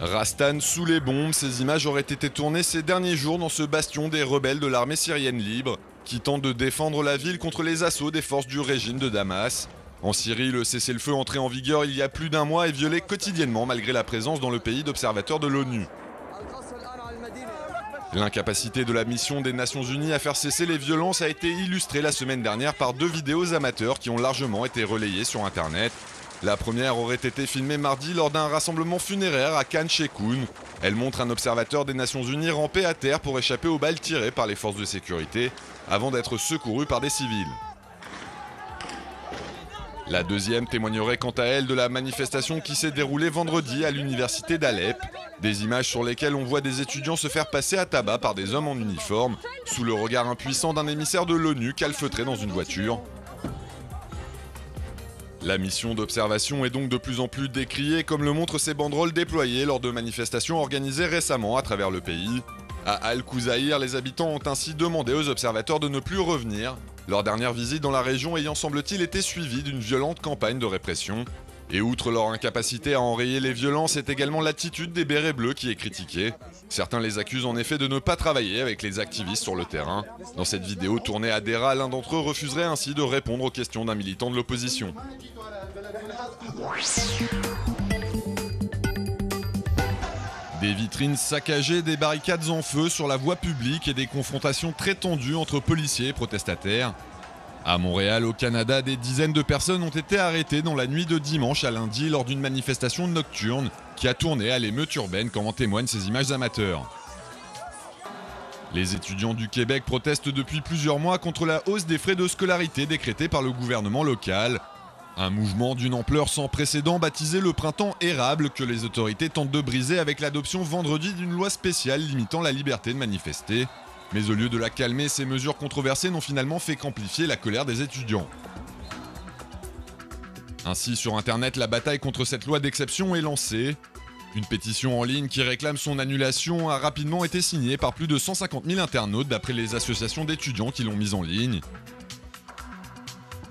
Rastan sous les bombes, ces images auraient été tournées ces derniers jours dans ce bastion des rebelles de l'armée syrienne libre, qui tente de défendre la ville contre les assauts des forces du régime de Damas. En Syrie, le cessez-le-feu entré en vigueur il y a plus d'un mois est violé quotidiennement malgré la présence dans le pays d'observateurs de l'ONU. L'incapacité de la mission des Nations Unies à faire cesser les violences a été illustrée la semaine dernière par 2 vidéos amateurs qui ont largement été relayées sur internet. La première aurait été filmée mardi lors d'un rassemblement funéraire à Khan Sheikhoun. Elle montre un observateur des Nations Unies rampé à terre pour échapper aux balles tirées par les forces de sécurité, avant d'être secouru par des civils. La deuxième témoignerait quant à elle de la manifestation qui s'est déroulée vendredi à l'université d'Alep. Des images sur lesquelles on voit des étudiants se faire passer à tabac par des hommes en uniforme, sous le regard impuissant d'un émissaire de l'ONU calfeutré dans une voiture. La mission d'observation est donc de plus en plus décriée, comme le montrent ces banderoles déployées lors de manifestations organisées récemment à travers le pays. À Al-Kouzaïr, les habitants ont ainsi demandé aux observateurs de ne plus revenir, leur dernière visite dans la région ayant semble-t-il été suivie d'une violente campagne de répression. Et outre leur incapacité à enrayer les violences, c'est également l'attitude des bérets bleus qui est critiquée. Certains les accusent en effet de ne pas travailler avec les activistes sur le terrain. Dans cette vidéo tournée à Dera, l'un d'entre eux refuserait ainsi de répondre aux questions d'un militant de l'opposition. Des vitrines saccagées, des barricades en feu sur la voie publique et des confrontations très tendues entre policiers et protestataires. À Montréal, au Canada, des dizaines de personnes ont été arrêtées dans la nuit de dimanche à lundi lors d'une manifestation nocturne qui a tourné à l'émeute urbaine, comme en témoignent ces images amateurs. Les étudiants du Québec protestent depuis plusieurs mois contre la hausse des frais de scolarité décrétée par le gouvernement local. Un mouvement d'une ampleur sans précédent baptisé le printemps érable que les autorités tentent de briser avec l'adoption vendredi d'une loi spéciale limitant la liberté de manifester. Mais au lieu de la calmer, ces mesures controversées n'ont finalement fait qu'amplifier la colère des étudiants. Ainsi, sur internet, la bataille contre cette loi d'exception est lancée. Une pétition en ligne qui réclame son annulation a rapidement été signée par plus de 150 000 internautes d'après les associations d'étudiants qui l'ont mise en ligne.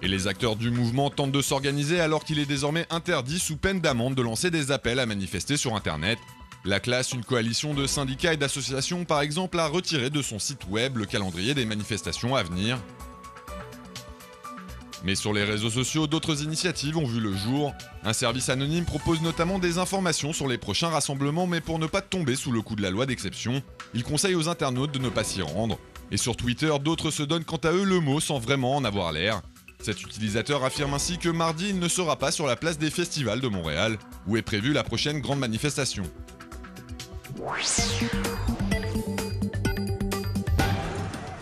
Et les acteurs du mouvement tentent de s'organiser alors qu'il est désormais interdit sous peine d'amende de lancer des appels à manifester sur internet. La classe, une coalition de syndicats et d'associations par exemple, a retiré de son site web le calendrier des manifestations à venir. Mais sur les réseaux sociaux, d'autres initiatives ont vu le jour. Un service anonyme propose notamment des informations sur les prochains rassemblements, mais pour ne pas tomber sous le coup de la loi d'exception, il conseille aux internautes de ne pas s'y rendre. Et sur Twitter, d'autres se donnent quant à eux le mot sans vraiment en avoir l'air. Cet utilisateur affirme ainsi que mardi, il ne sera pas sur la place des festivals de Montréal, où est prévue la prochaine grande manifestation.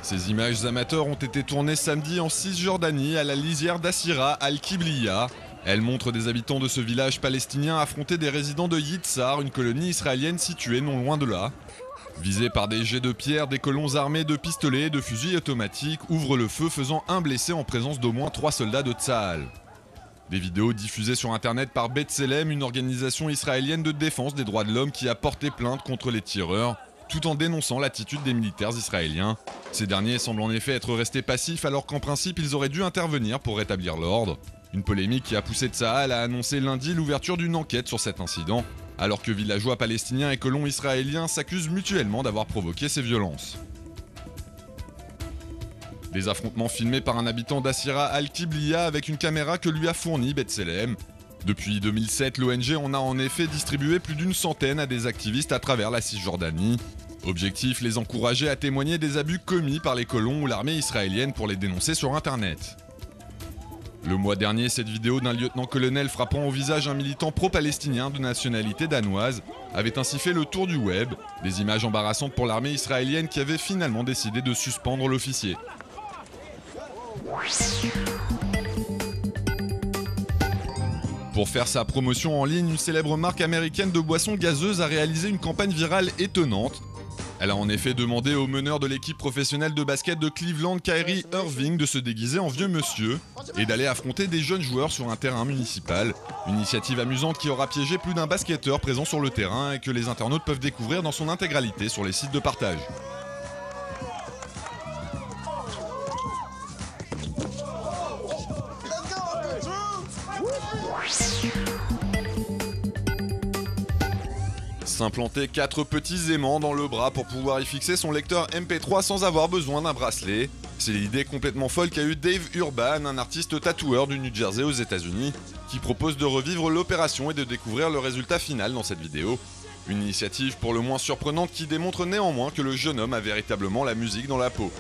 Ces images amateurs ont été tournées samedi en Cisjordanie à la lisière d'Assira al-Kibliya. Elles montrent des habitants de ce village palestinien affronter des résidents de Yitzhar, une colonie israélienne située non loin de là. Visés par des jets de pierre, des colons armés de pistolets et de fusils automatiques ouvrent le feu, faisant un blessé en présence d'au moins 3 soldats de Tsahal. Des vidéos diffusées sur internet par B'Tselem, une organisation israélienne de défense des droits de l'homme qui a porté plainte contre les tireurs, tout en dénonçant l'attitude des militaires israéliens. Ces derniers semblent en effet être restés passifs alors qu'en principe ils auraient dû intervenir pour rétablir l'ordre. Une polémique qui a poussé Tsahal à annoncer lundi l'ouverture d'une enquête sur cet incident, alors que villageois palestiniens et colons israéliens s'accusent mutuellement d'avoir provoqué ces violences. Des affrontements filmés par un habitant d'Assira al-Kibliya avec une caméra que lui a fournie B'Tselem. Depuis 2007, l'ONG en a en effet distribué plus d'une centaine à des activistes à travers la Cisjordanie. Objectif, les encourager à témoigner des abus commis par les colons ou l'armée israélienne pour les dénoncer sur internet. Le mois dernier, cette vidéo d'un lieutenant-colonel frappant au visage un militant pro-palestinien de nationalité danoise avait ainsi fait le tour du web, des images embarrassantes pour l'armée israélienne qui avait finalement décidé de suspendre l'officier. Pour faire sa promotion en ligne, une célèbre marque américaine de boissons gazeuses a réalisé une campagne virale étonnante. Elle a en effet demandé au meneur de l'équipe professionnelle de basket de Cleveland, Kyrie Irving, de se déguiser en vieux monsieur et d'aller affronter des jeunes joueurs sur un terrain municipal. Une initiative amusante qui aura piégé plus d'un basketteur présent sur le terrain et que les internautes peuvent découvrir dans son intégralité sur les sites de partage. S'implanter 4 petits aimants dans le bras pour pouvoir y fixer son lecteur MP3 sans avoir besoin d'un bracelet. C'est l'idée complètement folle qu'a eu Dave Urban, un artiste tatoueur du New Jersey aux États-Unis, qui propose de revivre l'opération et de découvrir le résultat final dans cette vidéo. Une initiative pour le moins surprenante qui démontre néanmoins que le jeune homme a véritablement la musique dans la peau.